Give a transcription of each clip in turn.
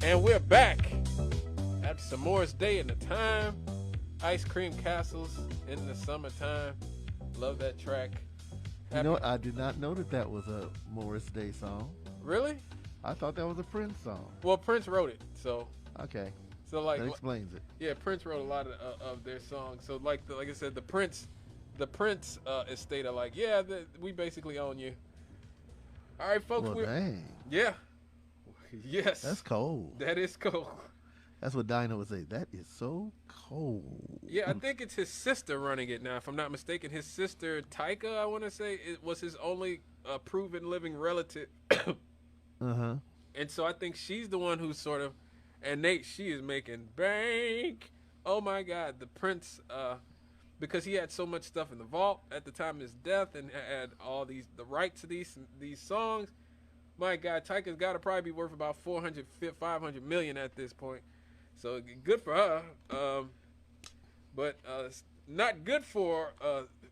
And we're back at some Morris Day in the time. Ice Cream Castles in the summertime. Love that track. You know what? I did not know that was a Morris Day song. Really? I thought that was a Prince song. Well, Prince wrote it, so. Okay. So like that explains it. Yeah, Prince wrote a lot of their songs. So like I said, the Prince estate are like, yeah, we basically own you. All right, folks. Well, dang. Yeah. Yes. That's cold. That is cold. That's what Dinah would say. That is so cold. Yeah, I think it's his sister running it now, if I'm not mistaken. His sister, Tyka, I want to say, it was his only proven living relative. Uh-huh. And so I think she's the one who's sort of, and Nate, she is making bank. Oh, my God. The Prince, because he had so much stuff in the vault at the time of his death and had all the rights to these songs. My God, Tyka's got to probably be worth about 400, 500 million at this point. So good for her. But it's not good for,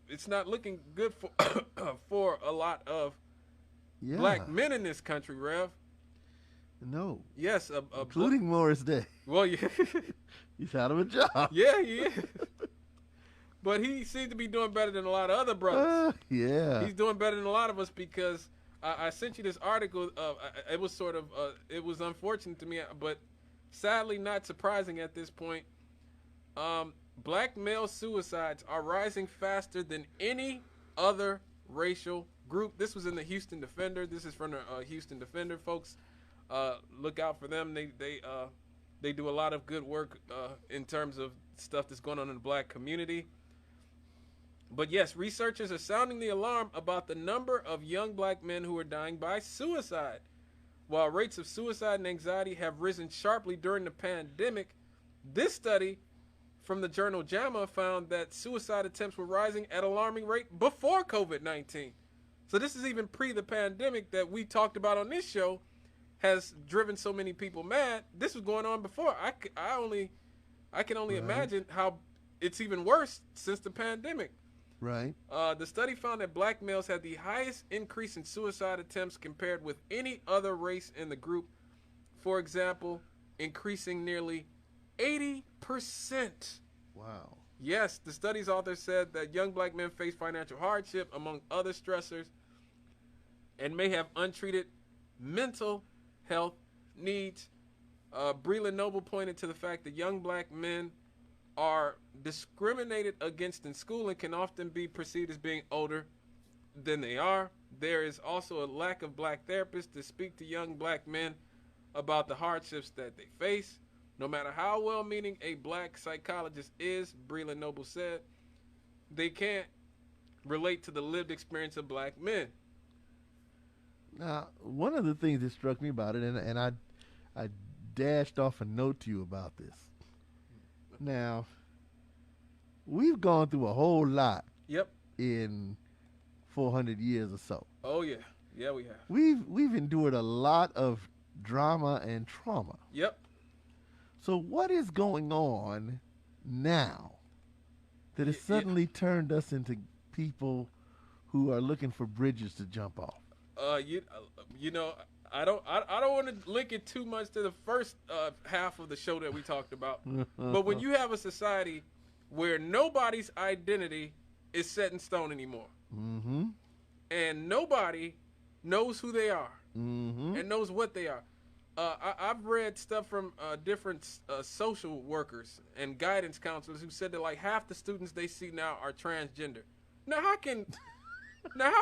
it's not looking good for for a lot of black men in this country, Rev. No. Yes. Including Morris Day. Well, yeah. He's out of a job. Yeah, he is. But he seems to be doing better than a lot of other brothers. Yeah. He's doing better than a lot of us because I sent you this article. It was sort of, it was unfortunate to me, but sadly not surprising at this point. Black male suicides are rising faster than any other racial group. This was in the Houston Defender. This is from the Houston Defender, folks. Look out for them. They do a lot of good work in terms of stuff that's going on in the black community. But yes, researchers are sounding the alarm about the number of young black men who are dying by suicide. While rates of suicide and anxiety have risen sharply during the pandemic, this study from the journal JAMA found that suicide attempts were rising at an alarming rate before COVID-19. So this is even pre the pandemic that we talked about on this show has driven so many people mad. This was going on before. I can only imagine how it's even worse since the pandemic. Right. The study found that black males had the highest increase in suicide attempts compared with any other race in the group. For example, increasing nearly 80%. Wow. Yes, the study's author said that young black men face financial hardship, among other stressors, and may have untreated mental health needs. Breland Noble pointed to the fact that young black men are discriminated against in school and can often be perceived as being older than they are. There is also a lack of black therapists to speak to young black men about the hardships that they face. No matter how well-meaning a black psychologist is, Breland Noble said, they can't relate to the lived experience of black men. Now, one of the things that struck me about it, and I dashed off a note to you about this. Now, we've gone through a whole lot. Yep. In 400 years or so. Oh yeah, yeah we have. We've endured a lot of drama and trauma. Yep. So what is going on now that has suddenly turned us into people who are looking for bridges to jump off? You know, I don't want to link it too much to the first half of the show that we talked about. But when you have a society where nobody's identity is set in stone anymore, and nobody knows who they are and knows what they are. I've read stuff from different social workers and guidance counselors who said that like half the students they see now are transgender. Now how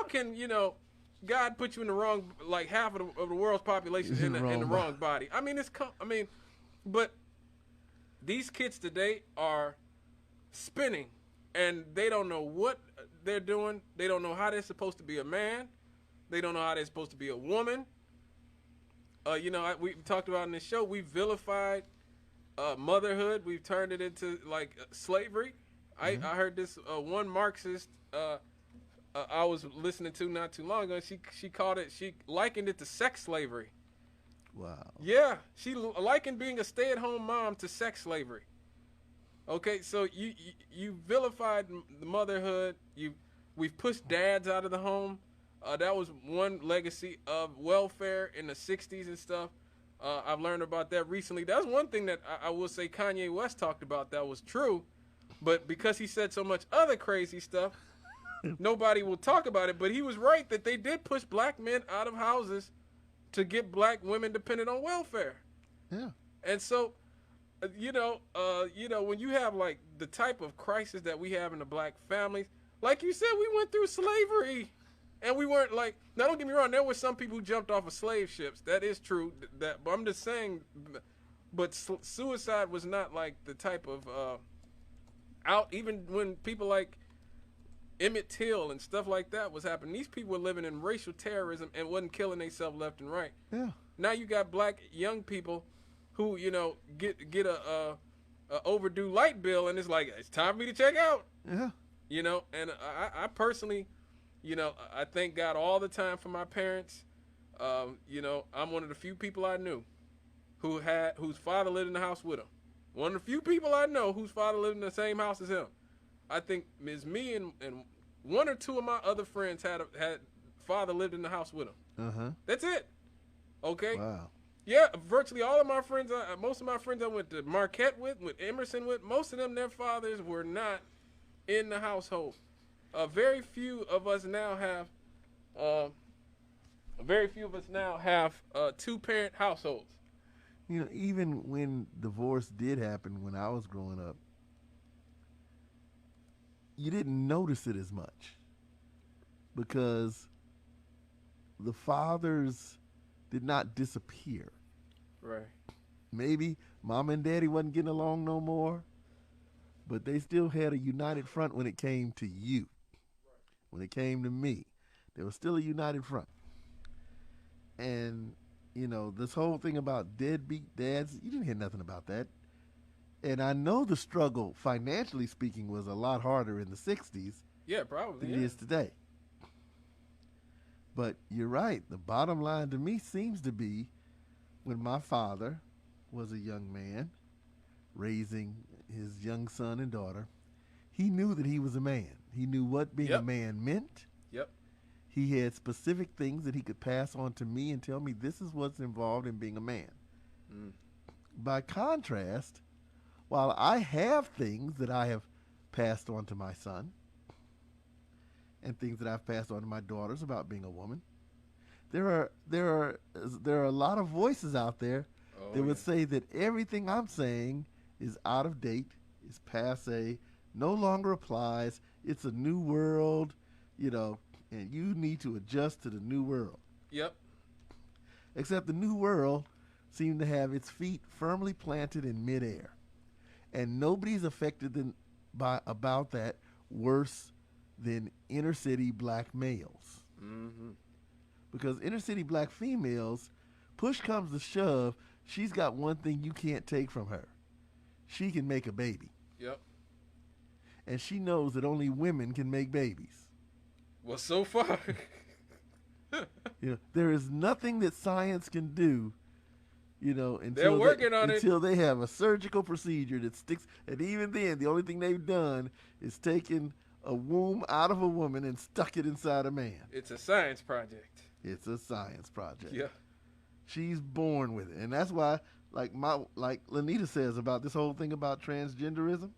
can you know God put you in the wrong, like half of the world's population in the wrong body? I mean, but these kids today are spinning, and they don't know what they're doing. They don't know how they're supposed to be a man. They don't know how they're supposed to be a woman. You know, we talked about in this show, we vilified motherhood. We've turned it into like slavery. I heard this one Marxist I was listening to not too long ago. She likened it to sex slavery. Wow. Yeah, she likened being a stay-at-home mom to sex slavery. Okay, so you vilified the motherhood. We've pushed dads out of the home. That was one legacy of welfare in the 60s and stuff. I've learned about that recently. That's one thing that I will say Kanye West talked about that was true, but because he said so much other crazy stuff, nobody will talk about it. But he was right that they did push black men out of houses to get black women dependent on welfare. Yeah. And so, when you have like the type of crisis that we have in the black families, like you said, we went through slavery. And we weren't like, now don't get me wrong, there were some people who jumped off of slave ships. That is true. But I'm just saying, but suicide was not like the type of even when people like Emmett Till and stuff like that was happening. These people were living in racial terrorism and wasn't killing themselves left and right. Yeah. Now you got black young people who, get a overdue light bill and it's like, it's time for me to check out. Yeah. And I personally, I thank God all the time for my parents. I'm one of the few people I knew whose father lived in the house with him. One of the few people I know whose father lived in the same house as him. I think it's me and one or two of my other friends had father lived in the house with him. Uh-huh. That's it. Okay. Wow. Yeah, virtually all of my friends, most of my friends I went to Marquette with Emerson with, most of them, their fathers were not in the household. Very few of us now have two-parent households. Even when divorce did happen when I was growing up, you didn't notice it as much because the fathers did not disappear. Right. Maybe mom and daddy wasn't getting along no more, but they still had a united front when it came to you. When it came to me, there was still a united front. And, this whole thing about deadbeat dads, you didn't hear nothing about that. And I know the struggle, financially speaking, was a lot harder in the 60s Yeah, probably. than it is today. But you're right. The bottom line to me seems to be when my father was a young man raising his young son and daughter, he knew that he was a man. He knew what being a man meant. Yep. He had specific things that he could pass on to me and tell me this is what's involved in being a man. Mm. By contrast, while I have things that I have passed on to my son and things that I've passed on to my daughters about being a woman, there are a lot of voices out there that would say that everything I'm saying is out of date, is passé, no longer applies. It's a new world, and you need to adjust to the new world. Yep. Except the new world seemed to have its feet firmly planted in midair. And nobody's affected about that worse than inner city black males. Mm-hmm. Because inner city black females, push comes to shove, she's got one thing you can't take from her. She can make a baby. Yep. And she knows that only women can make babies. Well, so far. There is nothing that science can do, until they have a surgical procedure that sticks. And even then, the only thing they've done is taken a womb out of a woman and stuck it inside a man. It's a science project. It's a science project. Yeah. She's born with it. And that's why, like Lanita says about this whole thing about transgenderism,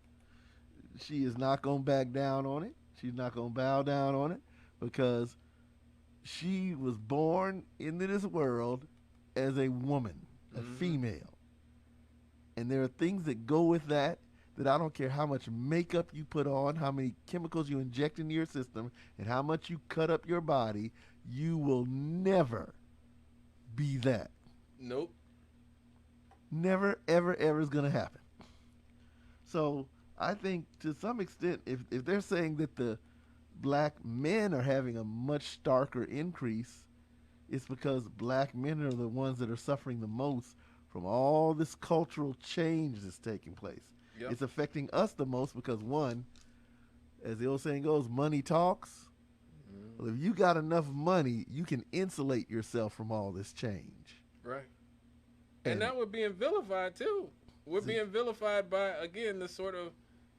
she is not going to back down on it. She's not going to bow down on it because she was born into this world as a woman, a female. And there are things that go with that I don't care how much makeup you put on, how many chemicals you inject into your system, and how much you cut up your body, you will never be that. Nope. Never, ever, ever is going to happen. So I think to some extent, if they're saying that the black men are having a much starker increase, it's because black men are the ones that are suffering the most from all this cultural change that's taking place. Yep. It's affecting us the most because, one, as the old saying goes, money talks. Well, if you got enough money, you can insulate yourself from all this change. Right. And now we're being vilified, too. We're being vilified by, again, the sort of,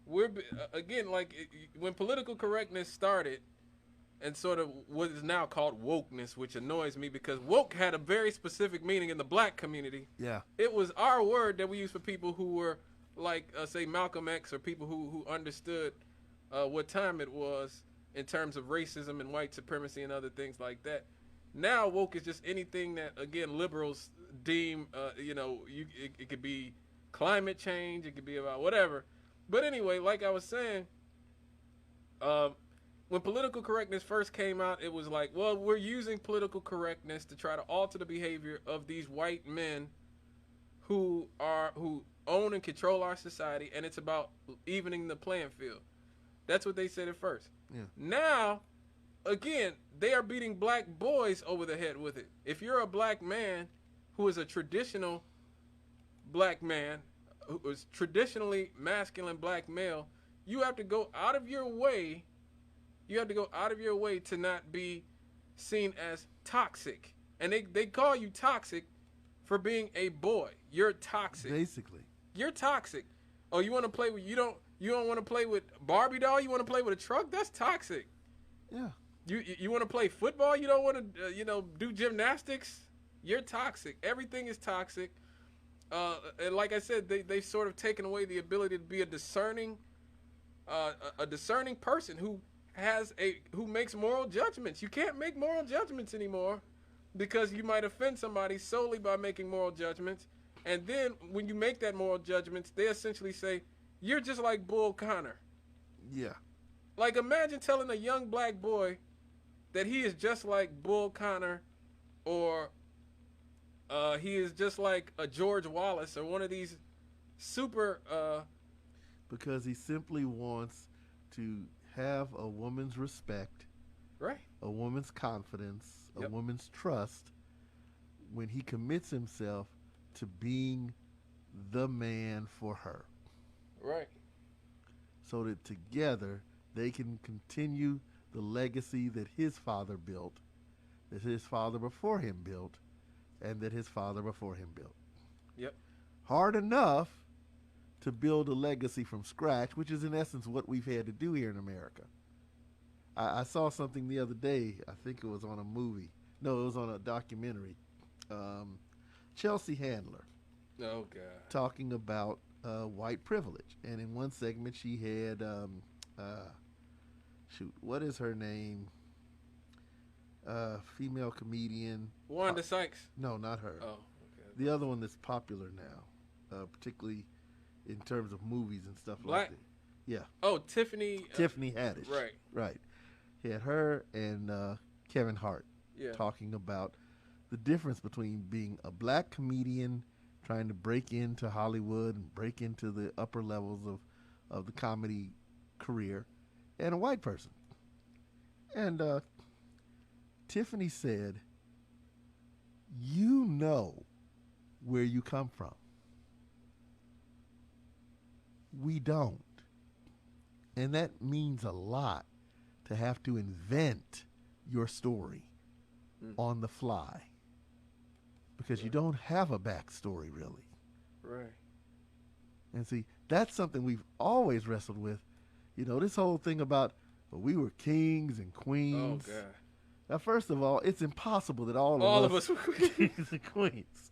when political correctness started, and sort of what is now called wokeness, which annoys me because woke had a very specific meaning in the black community. Yeah. It was our word that we used for people who were like, say, Malcolm X, or people who understood what time it was in terms of racism and white supremacy and other things like that. Now woke is just anything that, again, liberals deem, it could be climate change, it could be about whatever. But anyway, like I was saying, when political correctness first came out, it was like, well, we're using political correctness to try to alter the behavior of these white men who own and control our society, and it's about evening the playing field. That's what they said at first. Yeah. Now, again, they are beating black boys over the head with it. If you're a black man who is a traditional black man, who is traditionally masculine black male, you have to go out of your way. You have to go out of your way to not be seen as toxic. And they call you toxic for being a boy. You're toxic. Basically. You're toxic. Oh, you want to play with, you don't want to play with Barbie doll? You want to play with a truck? That's toxic. Yeah. You want to play football? You don't want to do gymnastics? You're toxic. Everything is toxic. And like I said, they've sort of taken away the ability to be a discerning person who makes moral judgments. You can't make moral judgments anymore because you might offend somebody solely by making moral judgments. And then when you make that moral judgments, they essentially say, you're just like Bull Connor. Yeah. Like, imagine telling a young black boy that he is just like Bull Connor, or he is just like a George Wallace, or one of these super... because he simply wants to have a woman's respect, right? A woman's confidence, Yep. a woman's trust when he commits himself to being the man for her. Right. So that together they can continue the legacy that his father built, that his father before him built, and that his father before him built. Yep. Hard enough to build a legacy from scratch, which is in essence what we've had to do here in America. I saw something the other day. I think it was on a movie. No, it was on a documentary. Chelsea Handler. Oh, God. Talking about white privilege. And in one segment she had, what is her name? Female comedian. Wanda Sykes. No, not her. Oh, okay. The other one that's popular now, particularly in terms of movies and stuff Black? like that. Yeah. Oh, Tiffany. Tiffany Haddish. Right. Right. He had her and Kevin Hart talking about the difference between being a black comedian trying to break into Hollywood and break into the upper levels of the comedy career and a white person. And Tiffany said, you know where you come from. We don't. And that means a lot to have to invent your story on the fly. Because you don't have a backstory, really. Right. And see, that's something we've always wrestled with. You know, this whole thing about, well, we were kings and queens. Oh, God. Now, first of all, it's impossible that all of us were kings and queens.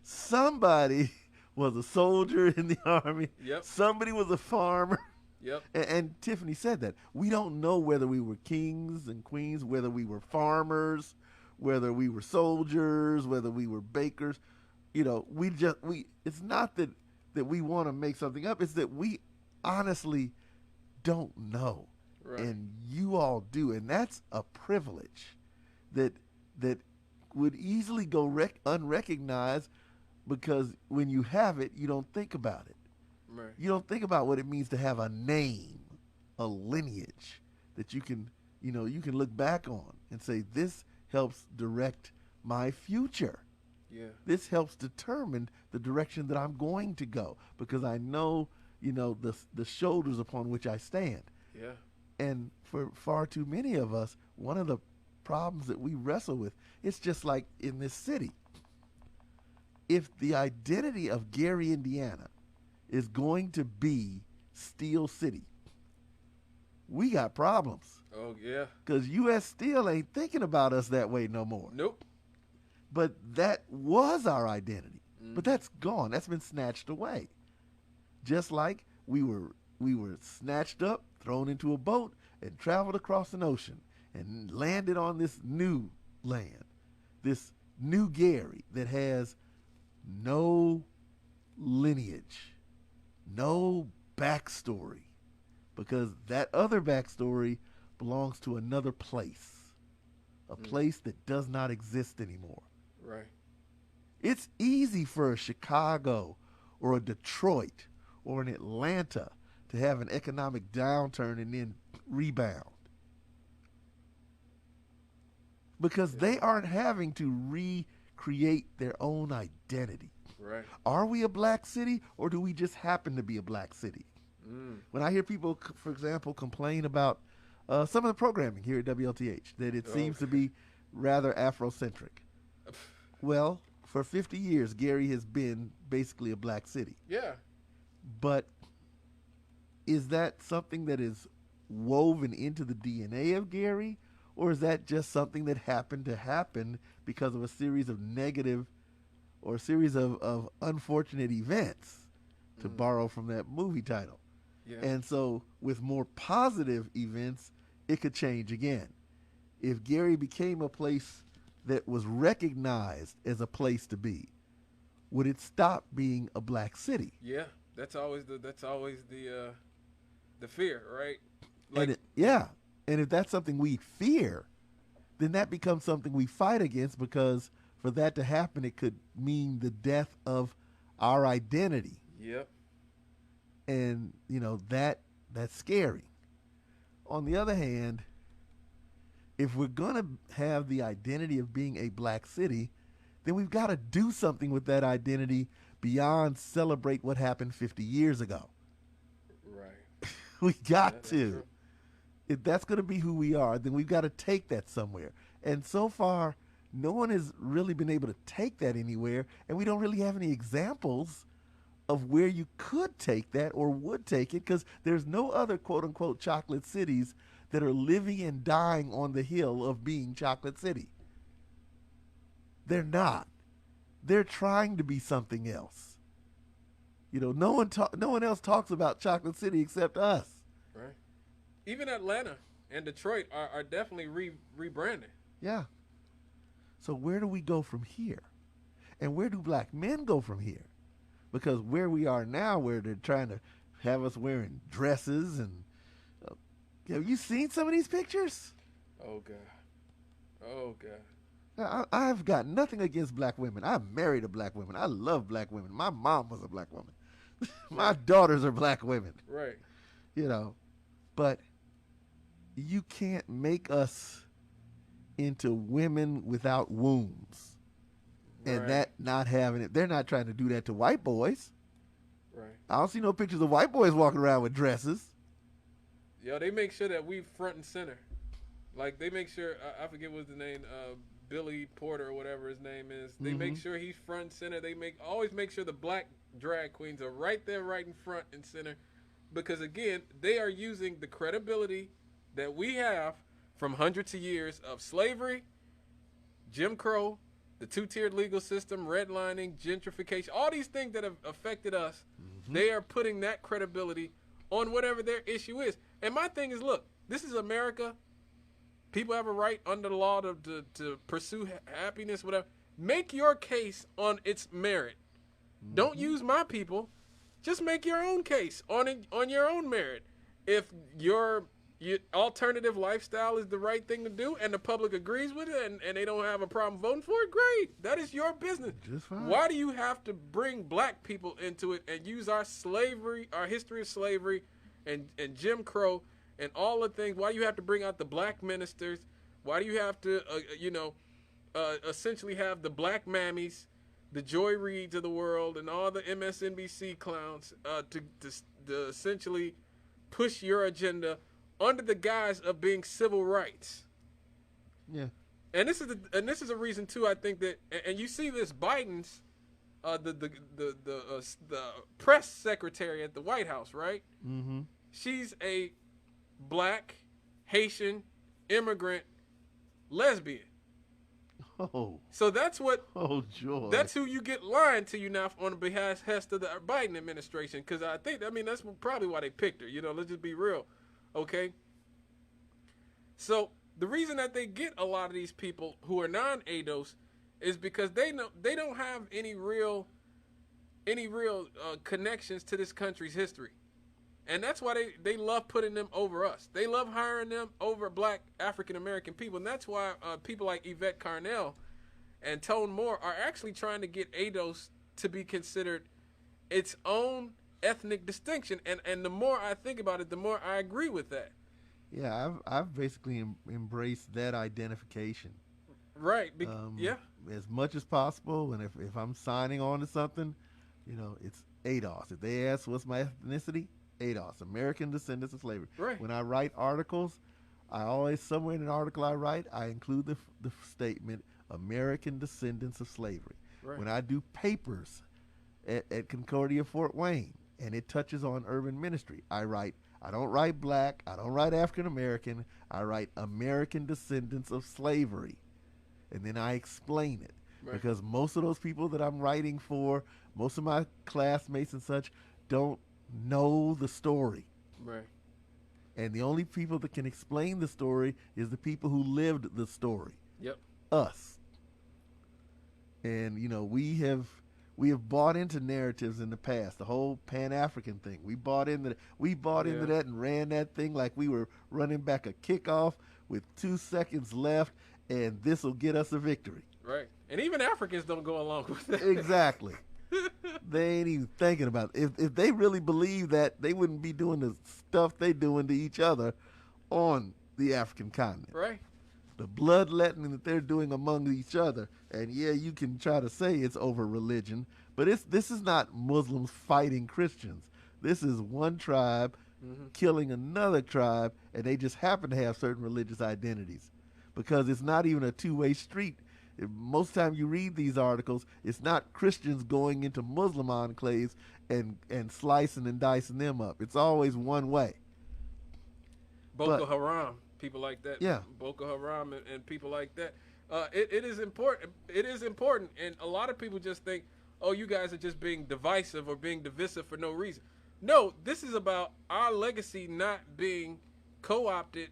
Somebody was a soldier in the army. Yep. Somebody was a farmer. Yep. And Tiffany said that. We don't know whether we were kings and queens, whether we were farmers, whether we were soldiers, whether we were bakers. You know, it's not that we want to make something up. It's that we honestly don't know. Right. And you all do. And that's a privilege that would easily go unrecognized, because when you have it, you don't think about it. Right. You don't think about what it means to have a name, a lineage that you can look back on and say, this helps direct my future. Yeah. This helps determine the direction that I'm going to go, because I know, the shoulders upon which I stand. Yeah. And for far too many of us, one of the problems that we wrestle with, it's just like in this city. If the identity of Gary, Indiana is going to be Steel City, we got problems. Oh yeah. Because U.S. Steel ain't thinking about us that way no more. Nope. But that was our identity. Mm-hmm. But that's gone. That's been snatched away. Just like we were snatched up, thrown into a boat, and traveled across an ocean and landed on this new land, this new Gary that has no lineage, no backstory, because that other backstory belongs to another place, a place that does not exist anymore. Right. It's easy for a Chicago or a Detroit or an Atlanta to have an economic downturn and then rebound, because they aren't having to recreate their own identity. Right. Are we a black city, or do we just happen to be a black city? When I hear people, for example, complain about some of the programming here at WLTH, that it seems to be rather Afrocentric. Well, for 50 years, Gary has been basically a black city. Yeah. But is that something that is woven into the DNA of Gary, or is that just something that happened to happen because of a series of negative or a series of unfortunate events, to borrow from that movie title? Yeah. And so with more positive events, it could change again. If Gary became a place that was recognized as a place to be, would it stop being a black city? Yeah. That's always the fear, right? Like, And if that's something we fear, then that becomes something we fight against, because for that to happen, it could mean the death of our identity. Yep. And, that's scary. On the other hand, if we're going to have the identity of being a black city, then we've got to do something with that identity beyond celebrate what happened 50 years ago. Right. We got That's to. true. If that's going to be who we are, then we've got to take that somewhere. And so far, no one has really been able to take that anywhere, and we don't really have any examples of where you could take that or would take it, because there's no other quote-unquote chocolate cities that are living and dying on the hill of being chocolate city. They're not. They're trying to be something else. No one else talks about chocolate city except us. Right. Even Atlanta and Detroit are definitely rebranding. Yeah. So where do we go from here? And where do black men go from here? Because where we are now, where they're trying to have us wearing dresses and... have you seen some of these pictures? Oh, God. Oh, God. Now, I've got nothing against black women. I married a black woman. I love black women. My mom was a black woman. My daughters are black women. Right. But you can't make us into women without wombs. And Right. that not having it. They're not trying to do that to white boys. Right. I don't see no pictures of white boys walking around with dresses. Yo, they make sure that we front and center. Like, they make sure, I forget what's the name, Billy Porter or whatever his name is. They make sure he's front and center. They always make sure the black drag queens are right there, right in front and center. Because, again, they are using the credibility that we have from hundreds of years of slavery, Jim Crow, the two-tiered legal system, redlining, gentrification, all these things that have affected us. They are putting that credibility on whatever their issue is. And my thing is, look, this is America. People have a right under the law to pursue happiness, whatever. Make your case on its merit. Don't use my people. Just make your own case on your own merit. If your alternative lifestyle is the right thing to do and the public agrees with it and they don't have a problem voting for it, great. That is your business. Just fine. Why do you have to bring black people into it and use our slavery, our history of slavery and Jim Crow and all the things? Why do you have to bring out the black ministers? Why do you have to, essentially have the black mammies, the Joy Reids of the world, and all the MSNBC clowns to essentially push your agenda under the guise of being civil rights? Yeah. And this is a reason too. I think that, and you see this Biden's, the press secretary at the White House, right? Mm-hmm. She's a black Haitian, immigrant, lesbian. Oh. So that's what. Oh, joy. That's who you get lying to you now on the behest of the Biden administration. Because I mean, that's probably why they picked her. Let's just be real, okay? So the reason that they get a lot of these people who are non-ADOS is because they don't have any real connections to this country's history. And that's why they love putting them over us. They love hiring them over black African-American people. And that's why people like Yvette Carnell and Tone Moore are actually trying to get ADOS to be considered its own ethnic distinction. And the more I think about it, the more I agree with that. Yeah, I've basically embraced that identification. Right. Yeah. As much as possible. And if I'm signing on to something, it's ADOS. If they ask what's my ethnicity, ADOS, American Descendants of Slavery. Right. When I write articles, I always, somewhere in an article I write, I include the statement, American Descendants of Slavery. Right. When I do papers at Concordia Fort Wayne, and it touches on urban ministry, I don't write black, I don't write African American, I write American Descendants of Slavery. And then I explain it. Right. Because most of those people that I'm writing for, most of my classmates and such, don't know the story. Right. And the only people that can explain the story is the people who lived the story. Yep. Us. And we have bought into narratives in the past, the whole Pan-African thing. We bought into that and ran that thing like we were running back a kickoff with 2 seconds left, and this will get us a victory. Right. And even Africans don't go along with it. Exactly. They ain't even thinking about it. If they really believe that, they wouldn't be doing the stuff they doing to each other on the African continent. Right. The bloodletting that they're doing among each other. And yeah, you can try to say it's over religion, but this is not Muslims fighting Christians. This is one tribe killing another tribe, and they just happen to have certain religious identities. Because it's not even a two-way street. Most time you read these articles, it's not Christians going into Muslim enclaves and slicing and dicing them up. It's always one way. Boko Haram, people like that. Yeah. Boko Haram and people like that. It is important. It is important. And a lot of people just think, oh, you guys are just being divisive or being divisive for no reason. No, this is about our legacy not being co-opted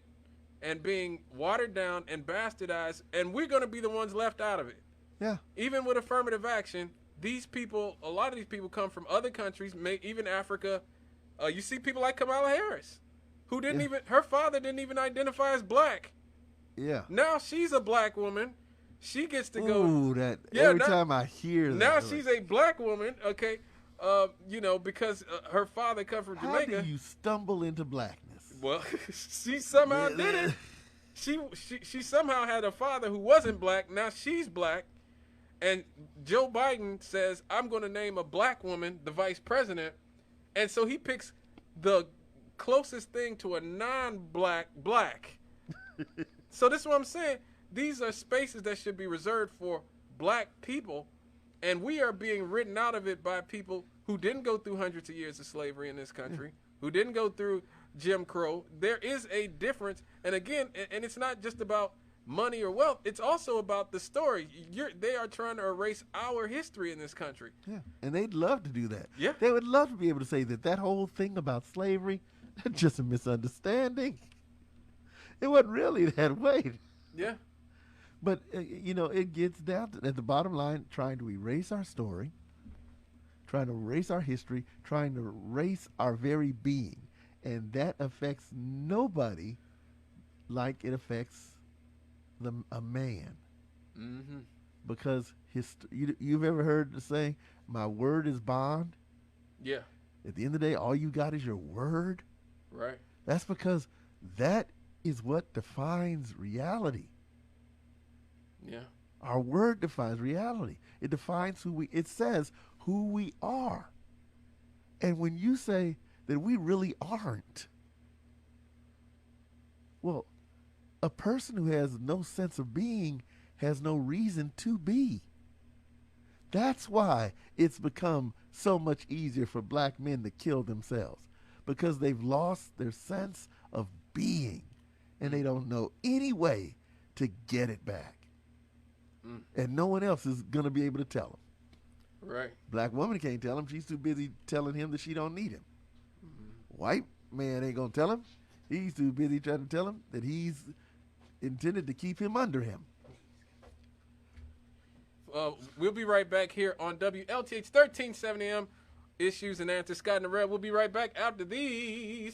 and being watered down and bastardized, and we're going to be the ones left out of it. Yeah. Even with affirmative action, a lot of these people come from other countries, even Africa. You see people like Kamala Harris, who her father didn't even identify as black. Yeah. Now she's a black woman. She gets to go. Ooh, every time I hear that. Now she's a black woman, okay, because her father come from Jamaica. How do you stumble into blackness? Well, she somehow did it. She somehow had a father who wasn't black. Now she's black. And Joe Biden says, I'm going to name a black woman the vice president. And so he picks the closest thing to a non-black black. So this is what I'm saying. These are spaces that should be reserved for black people. And we are being written out of it by people who didn't go through hundreds of years of slavery in this country, who didn't go through Jim Crow. There is a difference. And again, and it's not just about money or wealth. It's also about the story. They are trying to erase our history in this country. Yeah, and they'd love to do that. Yeah. They would love to be able to say that whole thing about slavery, that's just a misunderstanding. It wasn't really that way. Yeah. But, it gets down to, at the bottom line, trying to erase our story, trying to erase our history, trying to erase our very being. And that affects nobody like it affects a man. Mm-hmm. Because you've ever heard the saying, my word is bond? Yeah. At the end of the day, all you got is your word? Right. That's because that is what defines reality. Yeah. Our word defines reality. It defines it says who we are. And when you say that we really aren't, well, a person who has no sense of being has no reason to be. That's why it's become so much easier for black men to kill themselves, because they've lost their sense of being. and they don't know any way to get it back. And no one else is going to be able to tell them. Right. Black woman can't tell him. She's too busy telling him that she don't need him. White man ain't going to tell him. He's too busy trying to tell him that he's intended to keep him under him. We'll be right back here on WLTH 1370M Issues and Answers. Scott and the Rev. We'll be right back after these.